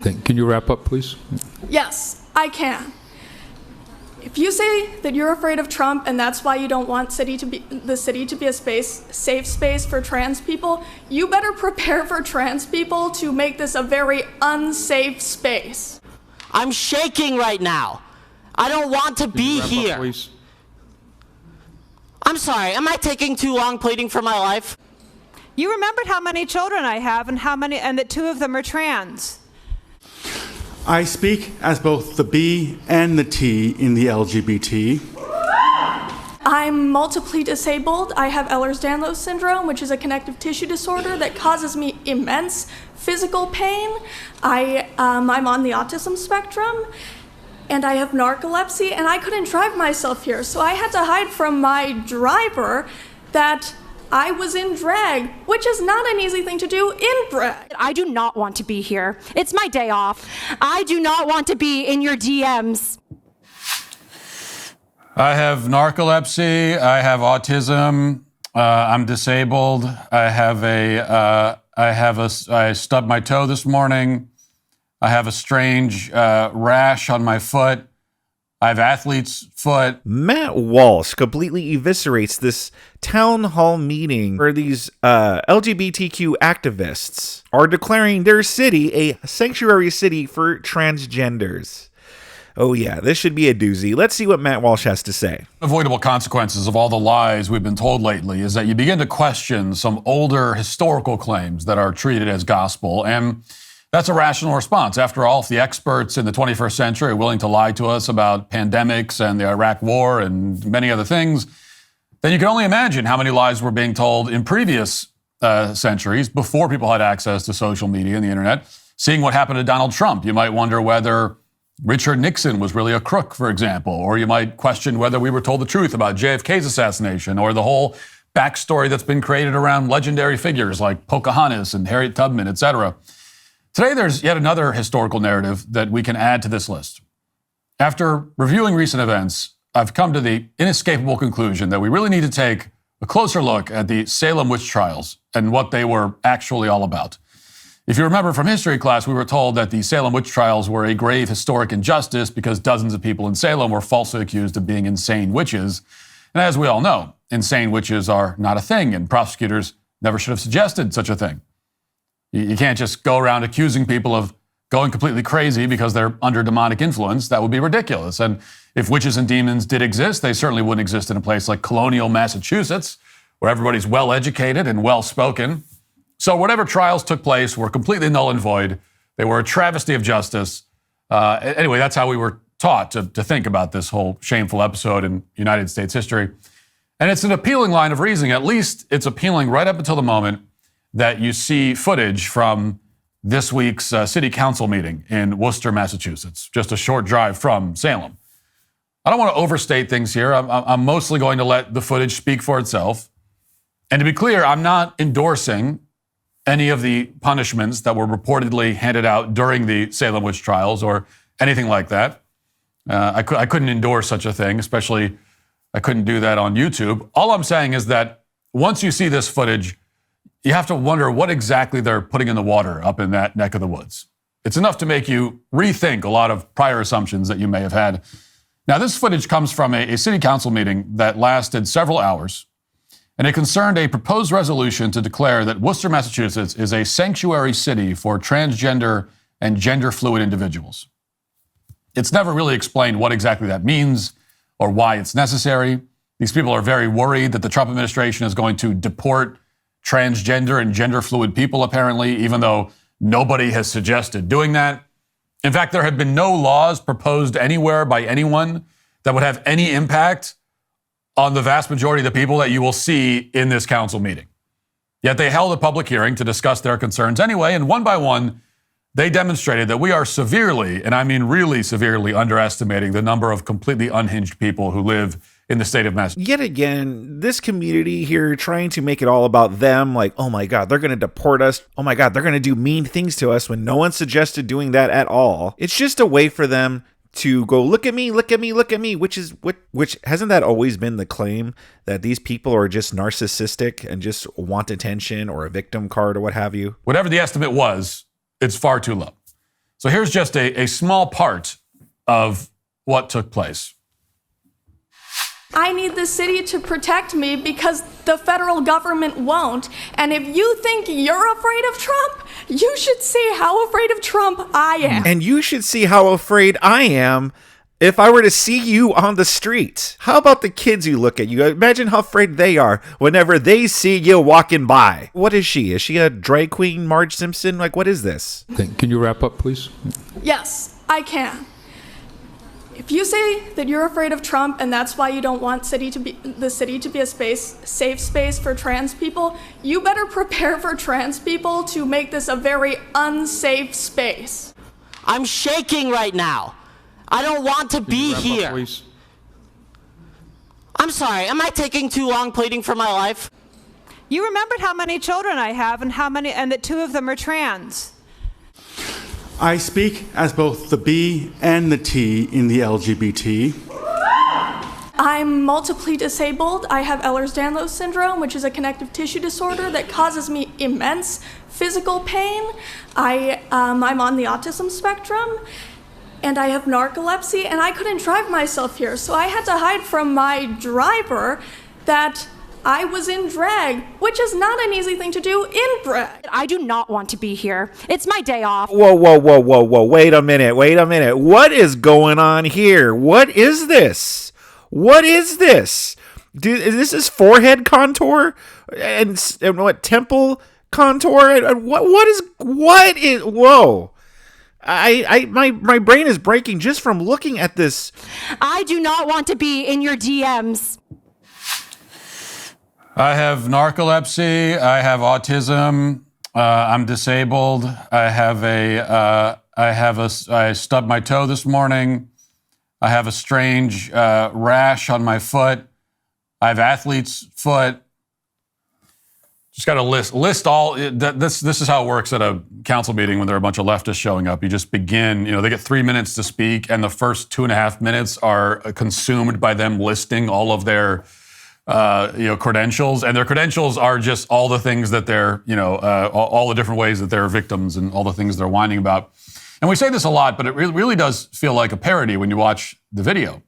Can you wrap up, please? Yes, I can. If you say that you're afraid of Trump and that's why you don't want the city to be a safe space for trans people, you better prepare for trans people to make this a very unsafe space. I'm shaking right now. I don't want to be here. Up, please? I'm sorry, am I taking too long pleading for my life? You remembered how many children I have and that 2 of them are trans. I speak as both the B and the T in the LGBT. I'm multiply disabled. I have Ehlers-Danlos syndrome, which is a connective tissue disorder that causes me immense physical pain. I'm on the autism spectrum, and I have narcolepsy, and I couldn't drive myself here, so I had to hide from my driver that I was in drag, which is not an easy thing to do in drag. I do not want to be here. It's my day off. I do not want to be in your DMs. I have narcolepsy. I have autism. I'm disabled. I stubbed my toe this morning. I have a strange rash on my foot. I have athlete's foot. Matt Walsh completely eviscerates this town hall meeting where these LGBTQ activists are declaring their city a sanctuary city for transgenders. Oh yeah, this should be a doozy. Let's see what Matt Walsh has to say. Avoidable consequences of all the lies we've been told lately is that you begin to question some older historical claims that are treated as gospel, and that's a rational response. After all, if the experts in the 21st century are willing to lie to us about pandemics and the Iraq War and many other things, then you can only imagine how many lies were being told in previous centuries before people had access to social media and the internet. Seeing what happened to Donald Trump, you might wonder whether Richard Nixon was really a crook, for example, or you might question whether we were told the truth about JFK's assassination or the whole backstory that's been created around legendary figures like Pocahontas and Harriet Tubman, etc. Today, there's yet another historical narrative that we can add to this list. After reviewing recent events, I've come to the inescapable conclusion that we really need to take a closer look at the Salem witch trials and what they were actually all about. If you remember from history class, we were told that the Salem witch trials were a grave historic injustice because dozens of people in Salem were falsely accused of being insane witches. And as we all know, insane witches are not a thing, and prosecutors never should have suggested such a thing. You can't just go around accusing people of going completely crazy because they're under demonic influence. That would be ridiculous. And if witches and demons did exist, they certainly wouldn't exist in a place like colonial Massachusetts, where everybody's well-educated and well-spoken. So whatever trials took place were completely null and void. They were a travesty of justice. Anyway, that's how we were taught to think about this whole shameful episode in United States history. And it's an appealing line of reasoning. At least it's appealing right up until the moment that you see footage from this week's city council meeting in Worcester, Massachusetts, just a short drive from Salem. I don't want to overstate things here. I'm mostly going to let the footage speak for itself. And to be clear, I'm not endorsing any of the punishments that were reportedly handed out during the Salem witch trials or anything like that. I couldn't endorse such a thing, especially I couldn't do that on YouTube. All I'm saying is that once you see this footage, you have to wonder what exactly they're putting in the water up in that neck of the woods. It's enough to make you rethink a lot of prior assumptions that you may have had. Now, this footage comes from a city council meeting that lasted several hours, and it concerned a proposed resolution to declare that Worcester, Massachusetts is a sanctuary city for transgender and gender-fluid individuals. It's never really explained what exactly that means or why it's necessary. These people are very worried that the Trump administration is going to deport transgender and gender-fluid people, apparently, even though nobody has suggested doing that. In fact, there have been no laws proposed anywhere by anyone that would have any impact on the vast majority of the people that you will see in this council meeting. Yet they held a public hearing to discuss their concerns anyway, and one by one, they demonstrated that we are severely, and I mean really severely, underestimating the number of completely unhinged people who live in the state of Massachusetts. Yet again, this community here trying to make it all about them, like, oh my God, they're going to deport us. Oh my God, they're going to do mean things to us when no one suggested doing that at all. It's just a way for them to go, look at me, look at me, look at me, which hasn't that always been the claim, that these people are just narcissistic and just want attention or a victim card or what have you? Whatever the estimate was, it's far too low. So here's just a small part of what took place. I need the city to protect me because the federal government won't. And if you think you're afraid of Trump, you should see how afraid of Trump I am. And you should see how afraid I am if I were to see you on the street. How about the kids you look at? You imagine how afraid they are whenever they see you walking by. What is she? Is she a drag queen, Marge Simpson? Like, what is this? Can you wrap up, please? Yes, I can. If you say that you're afraid of Trump and that's why you don't want the city to be a safe space for trans people, you better prepare for trans people to make this a very unsafe space. I'm shaking right now. I don't want to be Wrap up, here. please. I'm sorry, am I taking too long pleading for my life? You remembered how many children I have and that 2 of them are trans. I speak as both the B and the T in the LGBT. I'm multiply disabled. I have Ehlers-Danlos syndrome, which is a connective tissue disorder that causes me immense physical pain. I'm on the autism spectrum, and I have narcolepsy, and I couldn't drive myself here, so I had to hide from my driver that I was in drag, which is not an easy thing to do in drag. I do not want to be here. It's my day off. Whoa. Wait a minute. What is going on here? What is this? Dude, is this forehead contour? And what, temple contour? And what is, whoa. My brain is breaking just from looking at this. I do not want to be in your DMs. I have narcolepsy. I have autism. I'm disabled. I stubbed my toe this morning. I have a strange rash on my foot. I have athlete's foot. Just got to list all. This is how it works at a council meeting when there are a bunch of leftists showing up. You just begin. They get 3 minutes to speak, and the first 2.5 minutes are consumed by them listing all of their credentials, and their credentials are just all the things that they're, all the different ways that they're victims and all the things they're whining about. And we say this a lot, but it really does feel like a parody when you watch the video.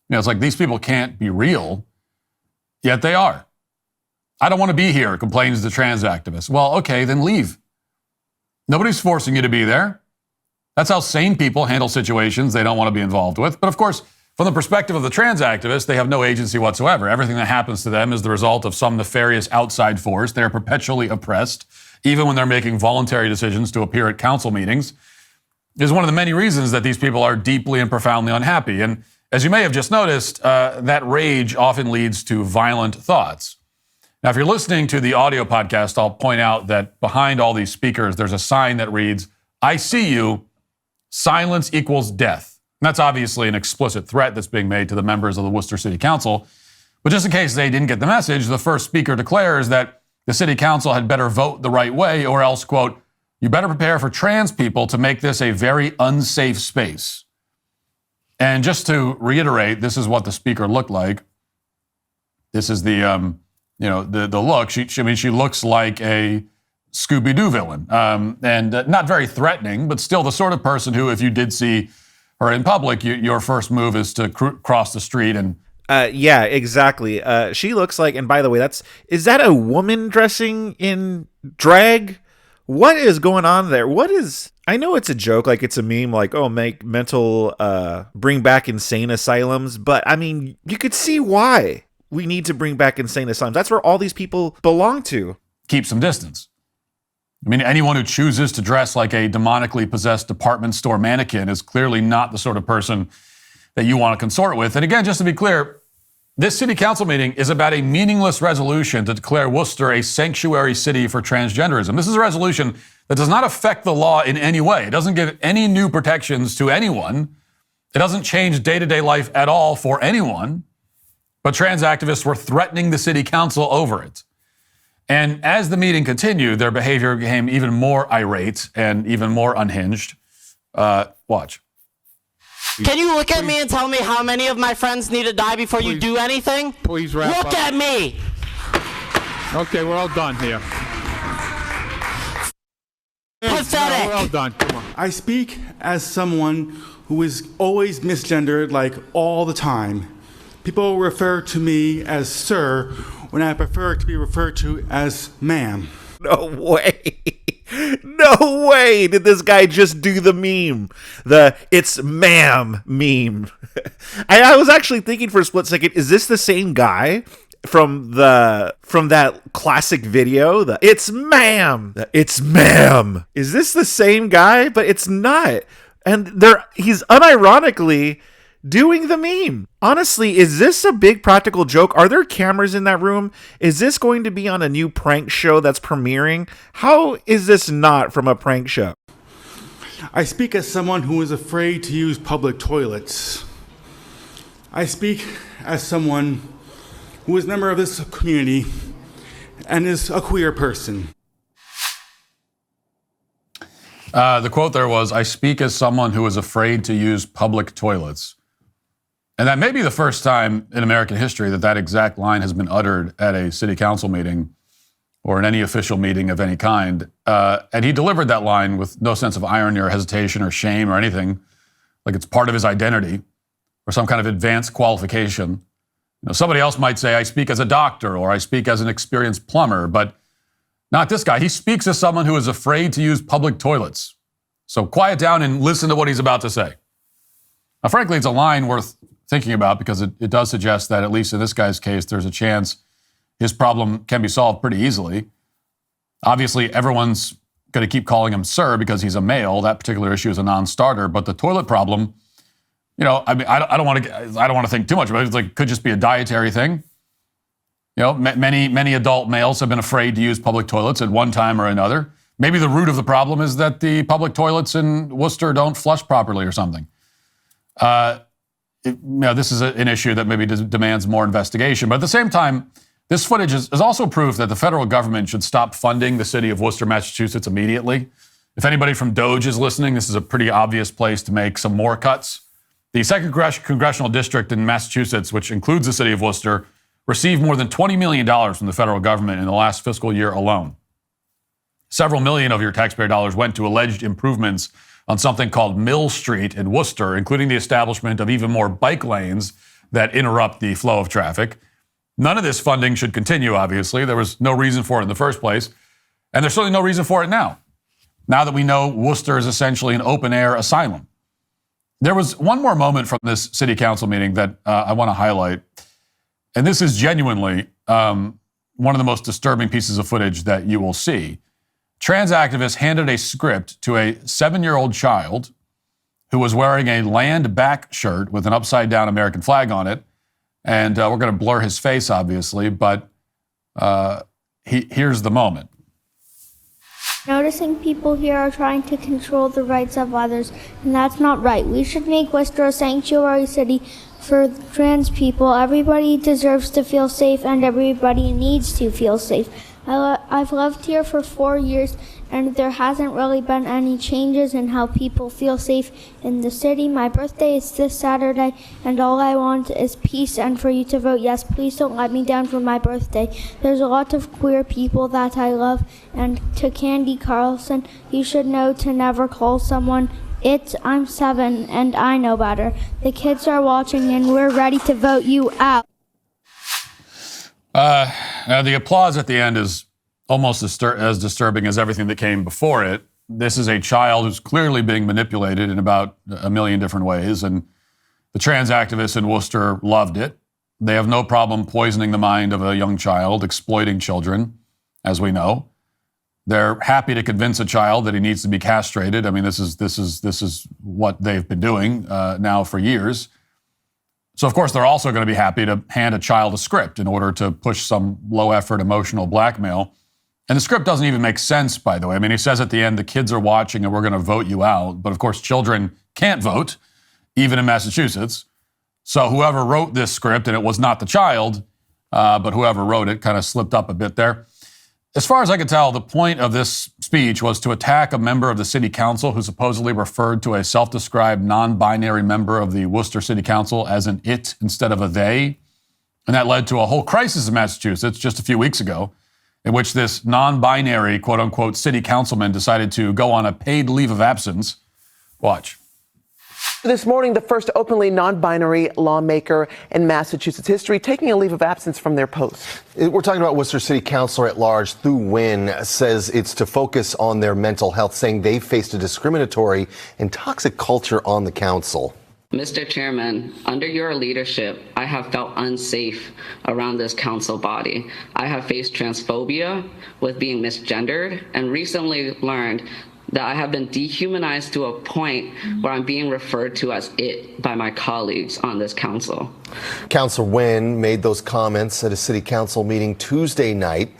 It's like these people can't be real, yet they are. I don't want to be here, complains the trans activist. Well, okay, then leave. Nobody's forcing you to be there. That's how sane people handle situations they don't want to be involved with. But of course, from the perspective of the trans activists, they have no agency whatsoever. Everything that happens to them is the result of some nefarious outside force. They're perpetually oppressed, even when they're making voluntary decisions to appear at council meetings. Is one of the many reasons that these people are deeply and profoundly unhappy. And as you may have just noticed, that rage often leads to violent thoughts. Now, if you're listening to the audio podcast, I'll point out that behind all these speakers, there's a sign that reads, "I see you, silence equals death." And that's obviously an explicit threat that's being made to the members of the Worcester City Council. But just in case they didn't get the message, the first speaker declares that the City Council had better vote the right way, or else, quote, "You better prepare for trans people to make this a very unsafe space." And just to reiterate, this is what the speaker looked like. This is the look. She looks like a Scooby-Doo villain, and not very threatening, but still the sort of person who, if you did see her in public, your first move is to cross the street and. Yeah, exactly. She looks like, and by the way, is that a woman dressing in drag? What is going on there? I know it's a joke, like it's a meme, like, oh, make mental, bring back insane asylums. But I mean, you could see why we need to bring back insane asylums. That's where all these people belong to. Keep some distance. I mean, anyone who chooses to dress like a demonically possessed department store mannequin is clearly not the sort of person that you want to consort with. And again, just to be clear, this city council meeting is about a meaningless resolution to declare Worcester a sanctuary city for transgenderism. This is a resolution that does not affect the law in any way. It doesn't give any new protections to anyone. It doesn't change day-to-day life at all for anyone. But trans activists were threatening the city council over it. And as the meeting continued, their behavior became even more irate and even more unhinged. Watch. Can you look at me and tell me how many of my friends need to die before you do anything? Please wrap up. Look at me! Okay, we're all done here. Pathetic. We're all done. Come on. I speak as someone who is always misgendered, like all the time. People refer to me as sir when I prefer to be referred to as ma'am. No way. No way did this guy just do the meme. The "it's ma'am" meme. I was actually thinking for a split second, is this the same guy from that classic video? The "it's ma'am." It's ma'am. Is this the same guy? But it's not. And he's unironically doing the meme. Honestly, is this a big practical joke? Are there cameras in that room? Is this going to be on a new prank show that's premiering? How is this not from a prank show? I speak as someone who is afraid to use public toilets. I speak as someone who is a member of this community and is a queer person. The quote there was, "I speak as someone who is afraid to use public toilets." And that may be the first time in American history that that exact line has been uttered at a city council meeting or in any official meeting of any kind. And he delivered that line with no sense of irony or hesitation or shame or anything, like it's part of his identity or some kind of advanced qualification. You know, somebody else might say, "I speak as a doctor," or "I speak as an experienced plumber," but not this guy. He speaks as someone who is afraid to use public toilets. So quiet down and listen to what he's about to say. Now, frankly, it's a line worth thinking about because it does suggest that, at least in this guy's case, there's a chance his problem can be solved pretty easily. Obviously, everyone's going to keep calling him sir because he's a male. That particular issue is a non-starter. But the toilet problem, you know, I mean, I don't want to think too much about it. It's like, could just be a dietary thing. You know, many adult males have been afraid to use public toilets at one time or another. Maybe the root of the problem is that the public toilets in Worcester don't flush properly or something. This is an issue that maybe demands more investigation. But at the same time, this footage is also proof that the federal government should stop funding the city of Worcester, Massachusetts immediately. If anybody from Doge is listening, this is a pretty obvious place to make some more cuts. The 2nd Congressional District in Massachusetts, which includes the city of Worcester, received more than $20 million from the federal government in the last fiscal year alone. Several million of your taxpayer dollars went to alleged improvements on something called Mill Street in Worcester, including the establishment of even more bike lanes that interrupt the flow of traffic. None of this funding should continue, obviously. There was no reason for it in the first place. And there's certainly no reason for it now that we know Worcester is essentially an open-air asylum. There was one more moment from this city council meeting that I want to highlight. And this is genuinely one of the most disturbing pieces of footage that you will see. Trans activists handed a script to a 7-year-old child who was wearing a land back shirt with an upside-down American flag on it. And we're going to blur his face, obviously, but here's the moment. Noticing people here are trying to control the rights of others, and that's not right. We should make Worcester a sanctuary city for trans people. Everybody deserves to feel safe, and everybody needs to feel safe. I've lived here for 4 years, and there hasn't really been any changes in how people feel safe in the city. My birthday is this Saturday, and all I want is peace and for you to vote yes. Please don't let me down for my birthday. There's a lot of queer people that I love, and to Candy Carlson, you should know to never call someone I'm 7 and I know better. The kids are watching and we're ready to vote you out. Now the applause at the end is almost as disturbing as everything that came before it. This is a child who's clearly being manipulated in about a million different ways, and the trans activists in Worcester loved it. They have no problem poisoning the mind of a young child, exploiting children, as we know. They're happy to convince a child that he needs to be castrated. I mean, this is what they've been doing now for years. So, of course, they're also going to be happy to hand a child a script in order to push some low-effort emotional blackmail. And the script doesn't even make sense, by the way. I mean, he says at the end, the kids are watching and we're going to vote you out. But, of course, children can't vote, even in Massachusetts. So whoever wrote this script, and it was not the child, but whoever wrote it kind of slipped up a bit there. As far as I can tell, the point of this speech was to attack a member of the city council who supposedly referred to a self-described non-binary member of the Worcester City Council as an it instead of a they. And that led to a whole crisis in Massachusetts just a few weeks ago. in which this non-binary, quote unquote, city councilman decided to go on a paid leave of absence. Watch. This morning, the first openly non-binary lawmaker in Massachusetts history taking a leave of absence from their post. We're talking about Worcester City Councilor at Large, Thu Nguyen, says it's to focus on their mental health, saying they faced a discriminatory and toxic culture on the council. Mr. Chairman, under your leadership, I have felt unsafe around this council body. I have faced transphobia with being misgendered and recently learned that I have been dehumanized to a point where I'm being referred to as it by my colleagues on this council. Councilor Nguyen made those comments at a city council meeting Tuesday night.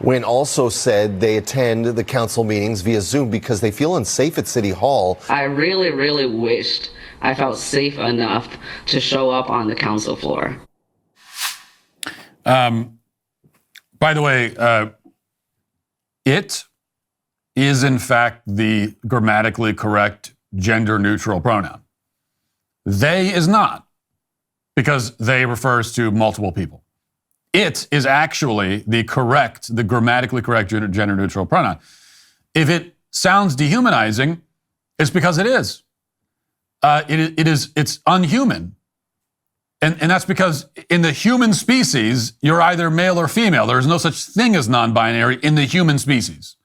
Nguyen also said they attend the council meetings via Zoom because they feel unsafe at City Hall. I really wished I felt safe enough to show up on the council floor. By the way, it is in fact the grammatically correct gender-neutral pronoun. They is not, because they refers to multiple people. It is actually the grammatically correct gender-neutral pronoun. If it sounds dehumanizing, it's because it is. It's unhuman. And that's because in the human species, you're either male or female. There is no such thing as non-binary in the human species.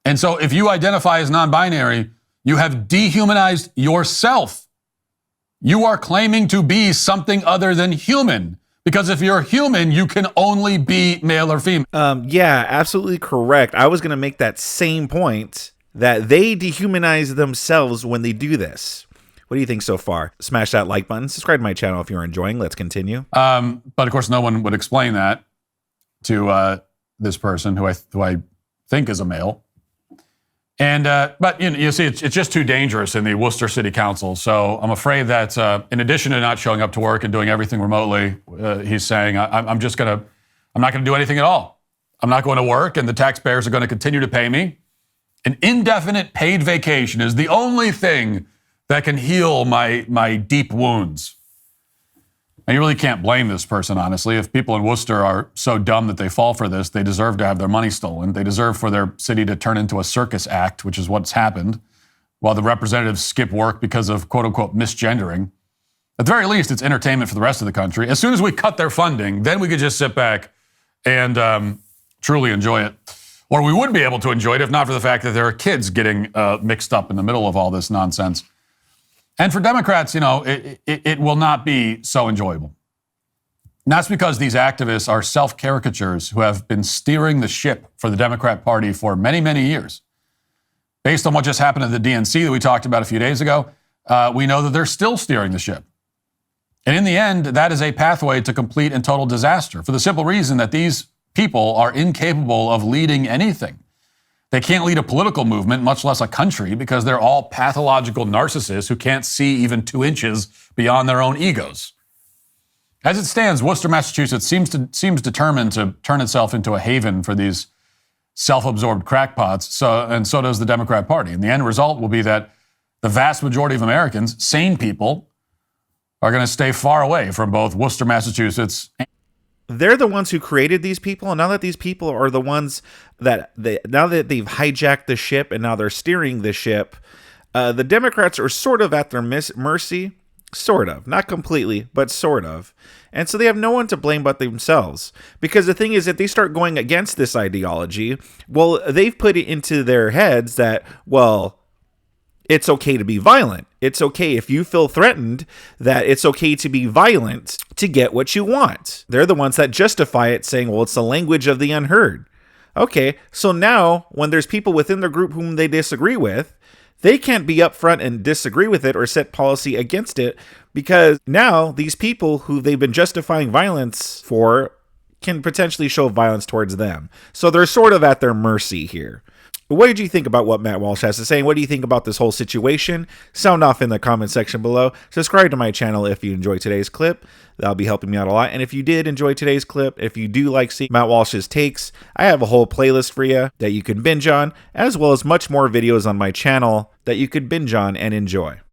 And so if you identify as non-binary, you have dehumanized yourself. You are claiming to be something other than human. Because if you're human, you can only be male or female. Yeah, absolutely correct. I was going to make that same point, that they dehumanize themselves when they do this. What do you think so far? Smash that like button. Subscribe to my channel if you're enjoying. Let's continue. But of course, no one would explain that to this person who I think is a male. And but you see, it's just too dangerous in the Worcester City Council. So I'm afraid that in addition to not showing up to work and doing everything remotely, he's saying I'm not going to do anything at all. I'm not going to work, and the taxpayers are going to continue to pay me. An indefinite paid vacation is the only thing that can heal my deep wounds. And you really can't blame this person, honestly. If people in Worcester are so dumb that they fall for this, they deserve to have their money stolen. They deserve for their city to turn into a circus act, which is what's happened, while the representatives skip work because of quote-unquote misgendering. At the very least, it's entertainment for the rest of the country. As soon as we cut their funding, then we could just sit back and truly enjoy it. Or we would be able to enjoy it if not for the fact that there are kids getting mixed up in the middle of all this nonsense. And for Democrats, it will not be so enjoyable. And that's because these activists are self-caricatures who have been steering the ship for the Democrat Party for many, many years. Based on what just happened at the DNC that we talked about a few days ago, we know that they're still steering the ship. And in the end, that is a pathway to complete and total disaster for the simple reason that these people are incapable of leading anything. They can't lead a political movement, much less a country, because they're all pathological narcissists who can't see even 2 inches beyond their own egos. As it stands, Worcester, Massachusetts seems determined to turn itself into a haven for these self-absorbed crackpots, so does the Democrat Party. And the end result will be that the vast majority of Americans, sane people, are going to stay far away from both Worcester, Massachusetts. They're the ones who created these people, and now that these people are the ones now that they've hijacked the ship and now they're steering the ship, the Democrats are sort of at their mercy, sort of, not completely, but sort of. And so they have no one to blame but themselves. Because the thing is, if they start going against this ideology, well, they've put it into their heads that, well, it's okay to be violent. It's okay if you feel threatened, that it's okay to be violent to get what you want. They're the ones that justify it, saying, well, it's the language of the unheard. Okay, so now when there's people within their group whom they disagree with, they can't be upfront and disagree with it or set policy against it, because now these people who they've been justifying violence for can potentially show violence towards them. So they're sort of at their mercy here. What did you think about what Matt Walsh has to say? And what do you think about this whole situation? Sound off in the comment section below. Subscribe to my channel if you enjoyed today's clip. That'll be helping me out a lot. And if you did enjoy today's clip, if you do like seeing Matt Walsh's takes, I have a whole playlist for you that you can binge on, as well as much more videos on my channel that you could binge on and enjoy.